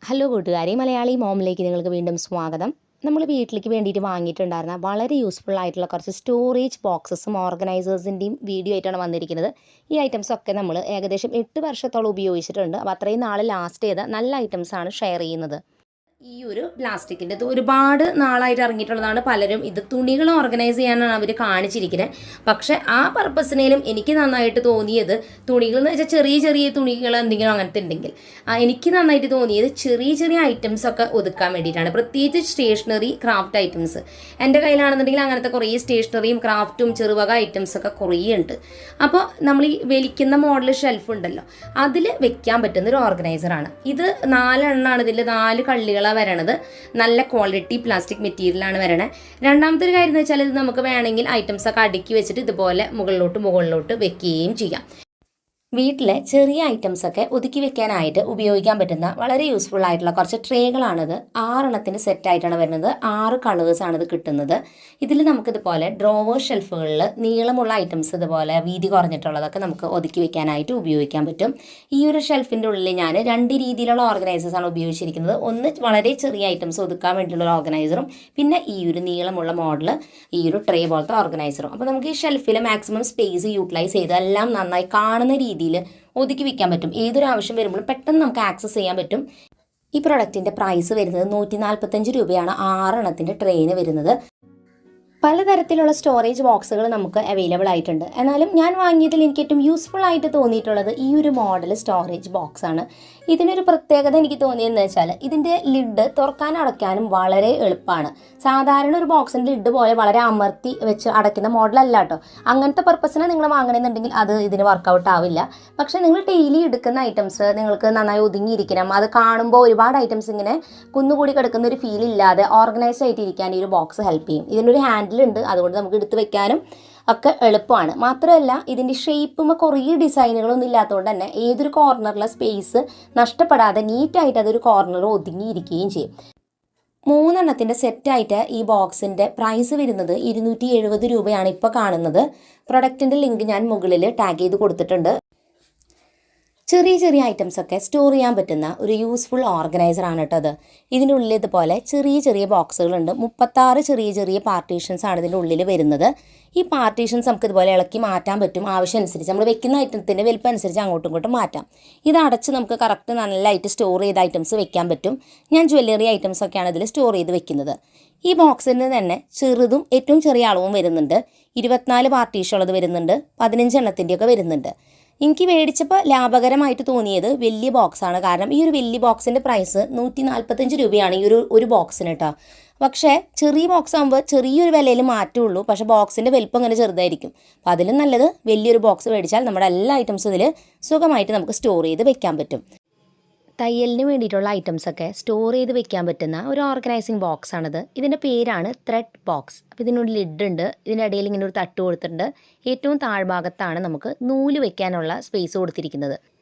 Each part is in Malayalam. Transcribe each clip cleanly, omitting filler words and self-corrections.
ഹലോ കൂട്ടുകാരെ, മലയാളി മോമിലേക്ക് നിങ്ങൾക്ക് വീണ്ടും സ്വാഗതം. നമ്മൾ വീട്ടിലേക്ക് വേണ്ടിയിട്ട് വാങ്ങിയിട്ടുണ്ടായിരുന്ന വളരെ യൂസ്ഫുൾ ആയിട്ടുള്ള കുറച്ച് സ്റ്റോറേജ് ബോക്സസും ഓർഗനൈസേഴ്സിൻ്റെയും വീഡിയോ ആയിട്ടാണ് വന്നിരിക്കുന്നത്. ഈ ഐറ്റംസ് ഒക്കെ നമ്മൾ ഏകദേശം 8 വർഷത്തോളം ഉപയോഗിച്ചിട്ടുണ്ട്. അപ്പോൾ അത്രയും നാൾ ലാസ്റ്റ് ചെയ്ത നല്ല ഐറ്റംസാണ് ഷെയർ ചെയ്യുന്നത്. ഈ ഒരു പ്ലാസ്റ്റിക്കിൻ്റെ ഇത് ഒരുപാട് നാളായിട്ട് ഇറങ്ങിയിട്ടുള്ളതാണ്. പലരും ഇത് തുണികൾ ഓർഗനൈസ് ചെയ്യാനാണ് അവർ കാണിച്ചിരിക്കുന്നത്. പക്ഷെ ആ പർപ്പസിനേലും എനിക്ക് നന്നായിട്ട് തോന്നിയത് തുണികൾ എന്ന് വെച്ചാൽ ചെറിയ ചെറിയ തുണികൾ എന്തെങ്കിലും അങ്ങനത്തെ ഉണ്ടെങ്കിൽ എനിക്ക് നന്നായിട്ട് തോന്നിയത് ചെറിയ ചെറിയ ഐറ്റംസ് ഒക്കെ ഒതുക്കാൻ വേണ്ടിയിട്ടാണ്. പ്രത്യേകിച്ച് സ്റ്റേഷനറി ക്രാഫ്റ്റ് ഐറ്റംസ് എൻ്റെ കയ്യിലാണെന്നുണ്ടെങ്കിൽ അങ്ങനത്തെ കുറേ സ്റ്റേഷനറിയും ക്രാഫ്റ്റും ചെറുവക ഐറ്റംസ് ഒക്കെ കുറേ ഉണ്ട്. അപ്പോൾ നമ്മൾ ഈ വലിക്കുന്ന മോഡൽ ഷെൽഫ് ഉണ്ടല്ലോ, അതിൽ വെക്കാൻ പറ്റുന്ന ഒരു ഓർഗനൈസറാണ് ഇത്. 4 എണ്ണമാണ് ഇതിൽ, 4 കള്ളികൾ വരണത്. നല്ല ക്വാളിറ്റി പ്ലാസ്റ്റിക് മെറ്റീരിയലാണ് വരണത്. രണ്ടാമത്തെ ഒരു കാര്യം എന്ന് വെച്ചാൽ ഇത് നമുക്ക് വേണമെങ്കിൽ ഐറ്റംസ് ഒക്കെ അടുക്കി വെച്ചിട്ട് ഇതുപോലെ മുകളിലോട്ട് വെക്കുകയും ചെയ്യാം. വീട്ടിലെ ചെറിയ ഐറ്റംസൊക്കെ ഒതുക്കി വെക്കാനായിട്ട് ഉപയോഗിക്കാൻ പറ്റുന്ന വളരെ യൂസ്ഫുൾ ആയിട്ടുള്ള കുറച്ച് ട്രേകളാണിത്. 6 എണ്ണത്തിന് സെറ്റായിട്ടാണ് വരുന്നത്. 6 കളേഴ്സാണ് ഇത് കിട്ടുന്നത്. ഇതിൽ നമുക്കിതുപോലെ ഡ്രോവർ ഷെൽഫുകളിൽ നീളമുള്ള ഐറ്റംസ് ഇതുപോലെ വീതി കുറഞ്ഞിട്ടുള്ളതൊക്കെ നമുക്ക് ഒതുക്കി വെക്കാനായിട്ട് ഉപയോഗിക്കാൻ പറ്റും. ഈ ഒരു ഷെൽഫിൻ്റെ ഉള്ളിൽ ഞാൻ 2 രീതിയിലുള്ള ഓർഗനൈസേഴ്സാണ് ഉപയോഗിച്ചിരിക്കുന്നത്. ഒന്ന് വളരെ ചെറിയ ഐറ്റംസ് ഒതുക്കാൻ വേണ്ടിയിട്ടുള്ള ഓർഗനൈസറും, പിന്നെ ഈ ഒരു നീളമുള്ള മോഡൽ ഈ ഒരു ട്രേ പോലത്തെ ഓർഗനൈസറും. അപ്പോൾ നമുക്ക് ഈ ഷെൽഫിൽ മാക്സിമം സ്പേസ് യൂട്ടിലൈസ് ചെയ്ത് എല്ലാം നന്നായി കാണുന്ന രീതിയിൽ ഒതുക്കി വെക്കാൻ പറ്റും. ഏതൊരു ആവശ്യം വരുമ്പോഴും പെട്ടെന്ന് നമുക്ക് ആക്സസ് ചെയ്യാൻ പറ്റും. ഈ പ്രൊഡക്റ്റിൻ്റെ പ്രൈസ് വരുന്നത് 145 രൂപയാണ് 6 എണ്ണത്തിൻ്റെ ട്രെയിന് വരുന്നത്. പലതരത്തിലുള്ള സ്റ്റോറേജ് ബോക്സുകൾ നമുക്ക് അവൈലബിൾ ആയിട്ടുണ്ട്. എന്നാലും ഞാൻ വാങ്ങിയതിൽ എനിക്ക് ഏറ്റവും യൂസ്ഫുൾ ആയിട്ട് തോന്നിയിട്ടുള്ളത് ഈ ഒരു മോഡൽ സ്റ്റോറേജ് ബോക്സ് ആണ്. ഇതിനൊരു പ്രത്യേകത എനിക്ക് തോന്നിയതെന്ന് വെച്ചാൽ ഇതിൻ്റെ ലിഡ് തുറക്കാനും അടയ്ക്കാനും വളരെ എളുപ്പമാണ്. സാധാരണ ഒരു ബോക്സിൻ്റെ ലിഡ് പോലെ വളരെ അമർത്തി വെച്ച് അടയ്ക്കുന്ന മോഡലല്ല കേട്ടോ. അങ്ങനത്തെ പർപ്പസിന് നിങ്ങൾ വാങ്ങണമെന്നുണ്ടെങ്കിൽ അത് ഇതിന് വർക്കൗട്ട് ആവില്ല. പക്ഷേ നിങ്ങൾ ഡെയിലി എടുക്കുന്ന ഐറ്റംസ് നിങ്ങൾക്ക് നന്നായി ഒതുങ്ങിയിരിക്കണം, അത് കാണുമ്പോൾ ഒരുപാട് ഐറ്റംസ് ഇങ്ങനെ കുന്നുകൂടി കിടക്കുന്ന ഒരു ഫീൽ ഇല്ലാതെ ഓർഗനൈസ് ആയിട്ട് ഇരിക്കാൻ ഈ ഒരു ബോക്സ് ഹെൽപ്പ് ചെയ്യും. ഇതിനൊരു ഹാൻഡിലുണ്ട്, അതുകൊണ്ട് നമുക്ക് എടുത്ത് വെക്കാനും ഒക്കെ എളുപ്പമാണ്. മാത്രമല്ല ഇതിൻ്റെ ഷേപ്പും കുറേ ഡിസൈനുകളൊന്നും ഇല്ലാത്തതുകൊണ്ട് തന്നെ ഏതൊരു കോർണറിലെ സ്പേസ് നഷ്ടപ്പെടാതെ നീറ്റായിട്ട് അതൊരു കോർണർ ഒതുങ്ങിയിരിക്കുകയും ചെയ്യും. 3 എണ്ണത്തിൻ്റെ സെറ്റായിട്ട് ഈ ബോക്സിൻ്റെ പ്രൈസ് വരുന്നത് 270 രൂപയാണ് ഇപ്പോൾ കാണുന്നത്. പ്രൊഡക്റ്റിൻ്റെ ലിങ്ക് ഞാൻ മുകളിൽ ടാഗ് ചെയ്ത് കൊടുത്തിട്ടുണ്ട്. ചെറിയ ചെറിയ ഐറ്റംസൊക്കെ സ്റ്റോർ ചെയ്യാൻ പറ്റുന്ന ഒരു യൂസ്ഫുൾ ഓർഗനൈസറാണ് കേട്ടോ അത്. ഇതിൻ്റെ ഉള്ളിൽ ഇതുപോലെ ചെറിയ ചെറിയ ബോക്സുകളുണ്ട്. 36 ചെറിയ ചെറിയ പാർട്ടീഷൻസ് ആണ് ഇതിൻ്റെ ഉള്ളിൽ വരുന്നത്. ഈ പാർട്ടീഷൻസ് നമുക്ക് ഇതുപോലെ ഇളക്കി മാറ്റാൻ പറ്റും. ആവശ്യമനുസരിച്ച് നമ്മൾ വെക്കുന്ന ഐറ്റത്തിൻ്റെ വലിപ്പം അനുസരിച്ച് അങ്ങോട്ടും ഇങ്ങോട്ടും മാറ്റാം. ഇത് അടച്ച് നമുക്ക് കറക്റ്റ് നല്ലതായിട്ട് സ്റ്റോർ ചെയ്ത ഐറ്റംസ് വെക്കാൻ പറ്റും. ഞാൻ ജ്വല്ലറി ഐറ്റംസൊക്കെയാണ് ഇതിൽ സ്റ്റോർ ചെയ്ത് വെക്കുന്നത്. ഈ ബോക്സിന് തന്നെ ചെറുതും ഏറ്റവും ചെറിയ അളവും വരുന്നുണ്ട്. 24 പാർട്ടീഷനുള്ളത് വരുന്നുണ്ട്, 15 എണ്ണത്തിൻ്റെയൊക്കെ വരുന്നുണ്ട്. എനിക്ക് മേടിച്ചപ്പോൾ ലാഭകരമായിട്ട് തോന്നിയത് വലിയ ബോക്സാണ്. കാരണം ഈ ഒരു വലിയ ബോക്സിൻ്റെ പ്രൈസ് 145 രൂപയാണ് ഈ ഒരു ബോക്സിന് കേട്ടോ. പക്ഷേ ചെറിയ ബോക്സ് ആകുമ്പോൾ ചെറിയൊരു വിലയിൽ മാറ്റുള്ളൂ, പക്ഷേ ബോക്സിൻ്റെ വലിപ്പം അങ്ങനെ ചെറുതായിരിക്കും. അപ്പോൾ അതിലും നല്ലത് വലിയൊരു ബോക്സ് മേടിച്ചാൽ നമ്മുടെ എല്ലാ ഐറ്റംസും ഇതിൽ സുഖമായിട്ട് നമുക്ക് സ്റ്റോർ ചെയ്ത് വെക്കാൻ പറ്റും. തയ്യലിന് വേണ്ടിയിട്ടുള്ള ഐറ്റംസൊക്കെ സ്റ്റോർ ചെയ്ത് വെക്കാൻ പറ്റുന്ന ഒരു ഓർഗനൈസിങ് ബോക്സ് ആണിത്. ഇതിൻ്റെ പേരാണ് ത്രെഡ് ബോക്സ്. അപ്പോൾ ഇതിനൊരു ലിഡ് ഉണ്ട്, ഇതിൻ്റെ ഇടയിൽ ഇങ്ങനെ ഒരു തട്ട് കൊടുത്തിട്ടുണ്ട്. ഏറ്റവും താഴ്ഭാഗത്താണ് നമുക്ക് നൂല് വെക്കാനുള്ള സ്പേസ് കൊടുത്തിരിക്കുന്നത്.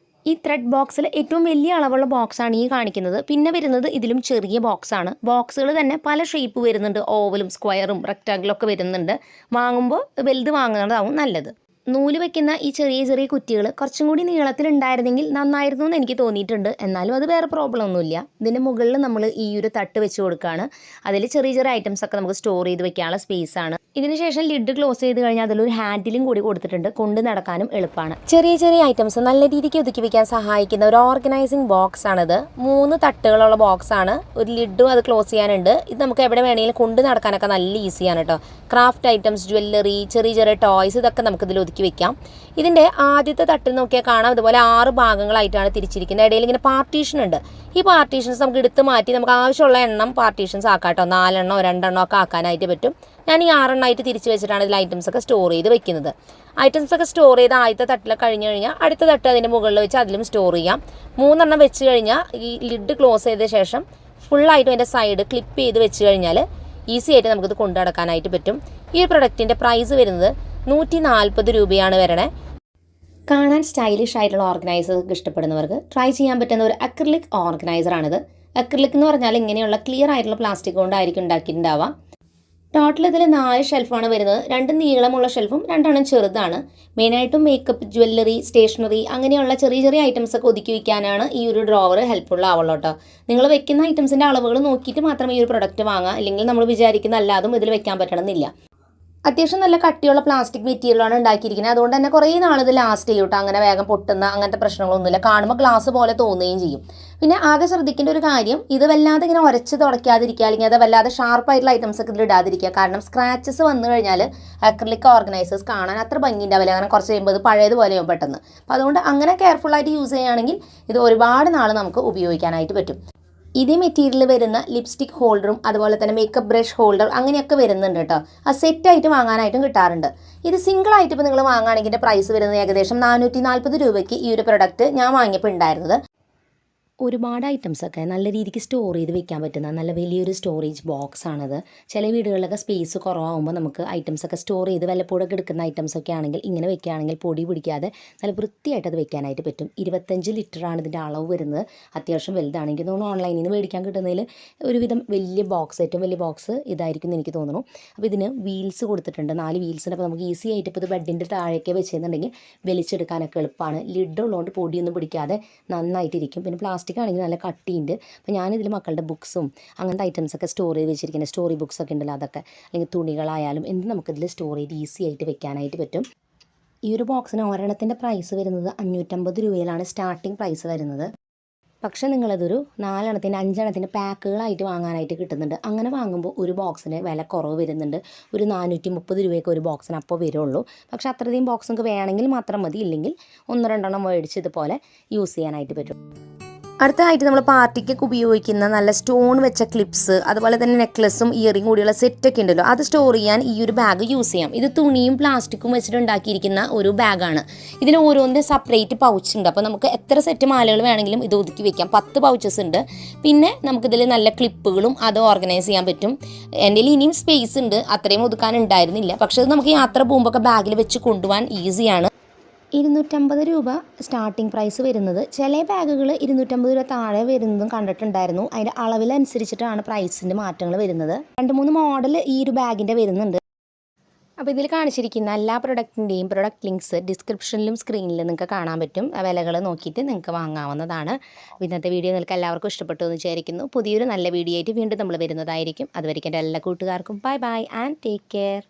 ഈ ത്രെഡ് ബോക്സിൽ ഏറ്റവും വലിയ അളവുള്ള ബോക്സാണ് ഈ കാണിക്കുന്നത്. പിന്നെ വരുന്നത് ഇതിലും ചെറിയ ബോക്സാണ്. ബോക്സുകൾ തന്നെ പല ഷേപ്പ് വരുന്നുണ്ട്, ഓവലും സ്ക്വയറും റെക്റ്റാങ്കിളും ഒക്കെ വരുന്നുണ്ട്. വാങ്ങുമ്പോൾ വലുത് വാങ്ങുന്നതാവും നല്ലത്. നൂല് വെക്കുന്ന ഈ ചെറിയ ചെറിയ കുറ്റികൾ കുറച്ചും കൂടി നീളത്തിലുണ്ടായിരുന്നെങ്കിൽ നന്നായിരുന്നു എന്ന് എനിക്ക് തോന്നിയിട്ടുണ്ട്. എന്നാലും അത് വേറെ പ്രോബ്ലം ഒന്നുമില്ല. ഇതിൻ്റെ മുകളിൽ നമ്മൾ ഈ ഒരു തട്ട് വെച്ച് കൊടുക്കുകയാണ്. അതിൽ ചെറിയ ചെറിയ ഐറ്റംസ് ഒക്കെ നമുക്ക് സ്റ്റോർ ചെയ്ത് വെക്കാനുള്ള സ്പേസാണ്. ഇതിന് ശേഷം ലിഡ് ക്ലോസ് ചെയ്ത് കഴിഞ്ഞാൽ അതിലൊരു ഹാൻഡിലും കൂടി കൊടുത്തിട്ടുണ്ട്, കൊണ്ട് നടക്കാനും എളുപ്പമാണ്. ചെറിയ ചെറിയ ഐറ്റംസ് നല്ല രീതിക്ക് ഒതുക്കി വെക്കാൻ സഹായിക്കുന്ന ഒരു ഓർഗനൈസിങ് ബോക്സ് ആണിത്. 3 തട്ടുകളുള്ള ബോക്സാണ്. ഒരു ലിഡും അത് ക്ലോസ് ചെയ്യാനുണ്ട്. ഇത് നമുക്ക് എവിടെ വേണമെങ്കിലും കൊണ്ട് നടക്കാനൊക്കെ നല്ല ഈസിയാണ് കേട്ടോ. ക്രാഫ്റ്റ് ഐറ്റംസ്, ജ്വല്ലറി, ചെറിയ ചെറിയ ടോയ്സ് ഇതൊക്കെ നമുക്കിതിൽ ഒതുക്കി വെക്കാം. ഇതിൻ്റെ ആദ്യത്തെ തട്ടിൽ നോക്കിയാൽ കാണാം ഇതുപോലെ 6 ഭാഗങ്ങളായിട്ടാണ് തിരിച്ചിരിക്കുന്നത്. ഇടയിൽ ഇങ്ങനെ പാർട്ടീഷൻ ഉണ്ട്. ഈ പാർട്ടീഷൻസ് നമുക്ക് എടുത്ത് മാറ്റി നമുക്ക് ആവശ്യമുള്ള എണ്ണം പാർട്ടീഷൻസ് ആക്കാം കേട്ടോ. 4 എണ്ണോ 2 എണ്ണോ ഒക്കെ ആക്കാനായിട്ട് പറ്റും. ഞാൻ ഈ 6 എണ്ണമായിട്ട് തിരിച്ച് വെച്ചിട്ടാണ് ഇതിൽ ഐറ്റംസൊക്കെ സ്റ്റോർ ചെയ്ത് വെക്കുന്നത്. ഐറ്റംസൊക്കെ സ്റ്റോർ ചെയ്ത് ആദ്യത്തെ തട്ടിൽ കഴിഞ്ഞ് കഴിഞ്ഞാൽ അടുത്ത തട്ട് അതിൻ്റെ മുകളിൽ വെച്ച് അതിലും സ്റ്റോർ ചെയ്യാം. 3 എണ്ണം വെച്ച് കഴിഞ്ഞാൽ ഈ ലിഡ് ക്ലോസ് ചെയ്ത ശേഷം ഫുള്ളായിട്ടും അതിൻ്റെ സൈഡ് ക്ലിപ്പ് ചെയ്ത് വെച്ച് കഴിഞ്ഞാൽ ഈസി ആയിട്ട് നമുക്കിത് കൊണ്ടു നടക്കാനായിട്ട് പറ്റും. ഈ ഒരു പ്രൊഡക്റ്റിൻ്റെ പ്രൈസ് വരുന്നത് 140 രൂപയാണ് വരണേ. കാണാൻ സ്റ്റൈലിഷ് ആയിട്ടുള്ള ഓർഗനൈസർക്ക് ഇഷ്ടപ്പെടുന്നവർക്ക് ട്രൈ ചെയ്യാൻ പറ്റുന്ന ഒരു അക്രിലിക് ഓർഗനൈസറാണിത്. അക്രിലിക് എന്ന് പറഞ്ഞാൽ ഇങ്ങനെയുള്ള ക്ലിയർ ആയിട്ടുള്ള പ്ലാസ്റ്റിക് കൊണ്ടായിരിക്കും ഉണ്ടാക്കിയിട്ടുണ്ടാവുക. ടോട്ടൽ ഇതിൽ 4 ഷെൽഫാണ് വരുന്നത്. 2 നീളമുള്ള ഷെൽഫും 2 ചെറുതാണ്. മെയിനായിട്ടും മേക്കപ്പ്, ജ്വല്ലറി, സ്റ്റേഷനറി അങ്ങനെയുള്ള ചെറിയ ചെറിയ ഐറ്റംസ് ഒക്കെ ഒതുക്കി വയ്ക്കാനാണ് ഈ ഒരു ഡ്രോവർ ഹെൽപ്ഫുൾ ആവുള്ളൂ കേട്ടോ. നിങ്ങൾ വെക്കുന്ന ഐറ്റംസിൻ്റെ അളവുകൾ നോക്കിയിട്ട് മാത്രം ഈ ഒരു പ്രൊഡക്റ്റ് വാങ്ങുക. അല്ലെങ്കിൽ നമ്മൾ വിചാരിക്കുന്ന അല്ലാതും ഇതിൽ വെക്കാൻ പറ്റണമെന്നില്ല. അത്യാവശ്യം നല്ല കട്ടിയുള്ള പ്ലാസ്റ്റിക് മെറ്റീരിയലാണ് ഉണ്ടാക്കിയിരിക്കുന്നത്. അതുകൊണ്ട് തന്നെ കുറേ നാളിത് ലാസ്റ്റ് ചെയ്യും കേട്ടോ. അങ്ങനെ വേഗം പൊട്ടുന്ന അങ്ങനത്തെ പ്രശ്നങ്ങളൊന്നുമില്ല. കാണുമ്പോൾ ഗ്ലാസ് പോലെ തോന്നുകയും ചെയ്യും. പിന്നെ ആകെ ശ്രദ്ധിക്കേണ്ട ഒരു കാര്യം, ഇത് വല്ലാതെ ഇങ്ങനെ ഉരച്ച് തുടയ്ക്കാതിരിക്കുക, അല്ലെങ്കിൽ അത് വല്ലാതെ ഷാർപ്പായിട്ടുള്ള ഐറ്റംസ് ഒക്കെ ഇതിൽ ഇടാതിരിക്കുക. കാരണം സ്ക്രാച്ചസ് വന്നു കഴിഞ്ഞാൽ അക്രിലിക് ഓർഗനൈസേഴ്സ് കാണാൻ അത്ര ഭംഗി ഉണ്ടാവില്ല. കാരണം കുറച്ച് കഴിയുമ്പോൾ ഇത് പഴയതുപോലെയാവും പെട്ടെന്ന്. അപ്പോൾ അതുകൊണ്ട് അങ്ങനെ കെയർഫുള്ളായിട്ട് യൂസ് ചെയ്യുകയാണെങ്കിൽ ഇത് ഒരുപാട് നാൾ നമുക്ക് ഉപയോഗിക്കാനായിട്ട് പറ്റും. ഇതേ മെറ്റീരിയൽ വരുന്ന ലിപ്സ്റ്റിക് ഹോൾഡറും അതുപോലെ തന്നെ മേക്കപ്പ് ബ്രഷ് ഹോൾഡർ അങ്ങനെയൊക്കെ വരുന്നുണ്ട് കേട്ടോ. ആ സെറ്റായിട്ട് വാങ്ങാനായിട്ടും കിട്ടാറുണ്ട്. ഇത് സിംഗിളായിട്ട് ഇപ്പോൾ നിങ്ങൾ വാങ്ങുകയാണെങ്കിൽ പ്രൈസ് വരുന്നത് ഏകദേശം 440 രൂപയ്ക്ക് ഈ ഒരു പ്രൊഡക്റ്റ് ഞാൻ വാങ്ങിയപ്പോൾ ഉണ്ടായിരുന്നത്. ഒരുപാട് ഐറ്റംസൊക്കെ നല്ല രീതിക്ക് സ്റ്റോർ ചെയ്ത് വെക്കാൻ പറ്റുന്ന നല്ല വലിയൊരു സ്റ്റോറേജ് ബോക്സ് ആണത്. ചില വീടുകളിലൊക്കെ സ്പേസ് കുറവാകുമ്പോൾ നമുക്ക് ഐറ്റംസൊക്കെ സ്റ്റോർ ചെയ്ത് വല്ലപ്പോഴൊക്കെ എടുക്കുന്ന ഐറ്റംസൊക്കെ ആണെങ്കിൽ ഇങ്ങനെ വെക്കുകയാണെങ്കിൽ പൊടി പിടിക്കാതെ നല്ല വൃത്തിയായിട്ട് അത് വെക്കാനായിട്ട് പറ്റും. 25 ലിറ്ററാണ് ഇതിൻ്റെ അളവ് വരുന്നത്. അത്യാവശ്യം വലുതാണെങ്കിൽ തോന്നുന്നു ഓൺലൈനിൽ നിന്ന് മേടിക്കാൻ കിട്ടുന്നതിൽ ഒരുവിധം വലിയ ബോക്സ്, ഏറ്റവും വലിയ ബോക്സ് ഇതായിരിക്കും എന്ന് എനിക്ക് തോന്നുന്നു. അപ്പോൾ ഇതിന് വീൽസ് കൊടുത്തിട്ടുണ്ട്, 4 വീൽസിന്. അപ്പോൾ നമുക്ക് ഈസി ആയിട്ട് ഇപ്പോൾ ഇത് ബെഡിൻ്റെ താഴേക്ക് വെച്ചെന്നുണ്ടെങ്കിൽ വലിച്ചെടുക്കാനൊക്കെ എളുപ്പമാണ്. ലിഡ് ഉള്ളതുകൊണ്ട് പൊടിയൊന്നും പിടിക്കാതെ നന്നായിട്ടിരിക്കും. പിന്നെ പ്ലാസ്റ്റിക് ആണെങ്കിൽ നല്ല കട്ടിയുണ്ട്. അപ്പോൾ ഞാനിതിൽ മക്കളുടെ ബുക്സും അങ്ങനത്തെ ഐറ്റംസൊക്കെ സ്റ്റോർ ചെയ്ത് വെച്ചിരിക്കുന്നത്, സ്റ്റോറി ബുക്സൊക്കെ ഉണ്ടല്ലോ അതൊക്കെ, അല്ലെങ്കിൽ തുണികളായാലും എന്ത് നമുക്കിതിൽ സ്റ്റോർ ചെയ്ത് ഈസി ആയിട്ട് വെക്കാനായിട്ട് പറ്റും. ഈ ഒരു ബോക്സിന് ഒരെണ്ണത്തിൻ്റെ പ്രൈസ് വരുന്നത് 550 രൂപയിലാണ് സ്റ്റാർട്ടിംഗ് പ്രൈസ് വരുന്നത്. പക്ഷേ നിങ്ങളതൊരു 4 എണ്ണത്തിൻ്റെ 5 എണ്ണത്തിൻ്റെ പാക്കുകളായിട്ട് വാങ്ങാനായിട്ട് കിട്ടുന്നുണ്ട്. അങ്ങനെ വാങ്ങുമ്പോൾ ഒരു ബോക്സിന് വില കുറവ് വരുന്നുണ്ട്. ഒരു 430 രൂപയൊക്കെ ഒരു ബോക്സിന് അപ്പോൾ വരുള്ളൂ. പക്ഷേ അത്രയധികം ബോക്സ് നിങ്ങൾക്ക് വേണമെങ്കിൽ മാത്രം മതി, ഇല്ലെങ്കിൽ 1-2 മേടിച്ച് ഇതുപോലെ യൂസ് ചെയ്യാനായിട്ട് പറ്റും. അടുത്തതായിട്ട് നമ്മൾ പാർട്ടിക്കൊക്കെ ഉപയോഗിക്കുന്ന നല്ല സ്റ്റോൺ വെച്ച ക്ലിപ്സ്, അതുപോലെ തന്നെ നെക്ലസും ഇയറിംഗ് കൂടിയുള്ള സെറ്റൊക്കെ ഉണ്ടല്ലോ, അത് സ്റ്റോർ ചെയ്യാൻ ഈ ഒരു ബാഗ് യൂസ് ചെയ്യാം. ഇത് തുണിയും പ്ലാസ്റ്റിക്കും വെച്ചിട്ട് ഉണ്ടാക്കിയിരിക്കുന്ന ഒരു ബാഗാണ്. ഇതിന് ഓരോന്നിൻ്റെ സെപ്പറേറ്റ് പൗച്ച് ഉണ്ട്. അപ്പോൾ നമുക്ക് എത്ര സെറ്റ് മാലകൾ വേണമെങ്കിലും ഇത് ഒതുക്കി വെക്കാം. 10 പൗച്ചസ് ഉണ്ട്. പിന്നെ നമുക്കിതിൽ നല്ല ക്ലിപ്പുകളും അത് ഓർഗനൈസ് ചെയ്യാൻ പറ്റും. എൻ്റെ ഇനിയും സ്പേസ് ഉണ്ട്, അത്രയും ഒതുക്കാൻ ഉണ്ടായിരുന്നില്ല. പക്ഷേ അത് നമുക്ക് യാത്ര പോകുമ്പോൾ ഒക്കെ ബാഗിൽ വെച്ച് കൊണ്ടുപോകാൻ ഈസിയാണ്. 250 രൂപ സ്റ്റാർട്ടിംഗ് പ്രൈസ് വരുന്നത്. ചില ബാഗുകൾ 250 രൂപ താഴെ വരുന്നതും കണ്ടിട്ടുണ്ടായിരുന്നു. അതിൻ്റെ അളവിലനുസരിച്ചിട്ടാണ് പ്രൈസിൻ്റെ മാറ്റങ്ങൾ വരുന്നത്. 2-3 മോഡൽ ഈ ഒരു ബാഗിൻ്റെ വരുന്നുണ്ട്. അപ്പോൾ ഇതിൽ കാണിച്ചിരിക്കുന്ന എല്ലാ പ്രൊഡക്റ്റിൻ്റെയും പ്രൊഡക്റ്റ് ലിങ്ക്സ് ഡിസ്ക്രിപ്ഷനിലും സ്ക്രീനിലും നിങ്ങൾക്ക് കാണാൻ പറ്റും. വിലകൾ നോക്കിയിട്ട് നിങ്ങൾക്ക് വാങ്ങാവുന്നതാണ്. ഇന്നത്തെ വീഡിയോ നിങ്ങൾക്ക് എല്ലാവർക്കും ഇഷ്ടപ്പെട്ടു എന്ന് വിചാരിക്കുന്നു. പുതിയൊരു നല്ല വീഡിയോ ആയിട്ട് വീണ്ടും നമ്മൾ വരുന്നതായിരിക്കും. അതുവരെയ്ക്കും എൻ്റെ എല്ലാ കൂട്ടുകാർക്കും bye bye and take care.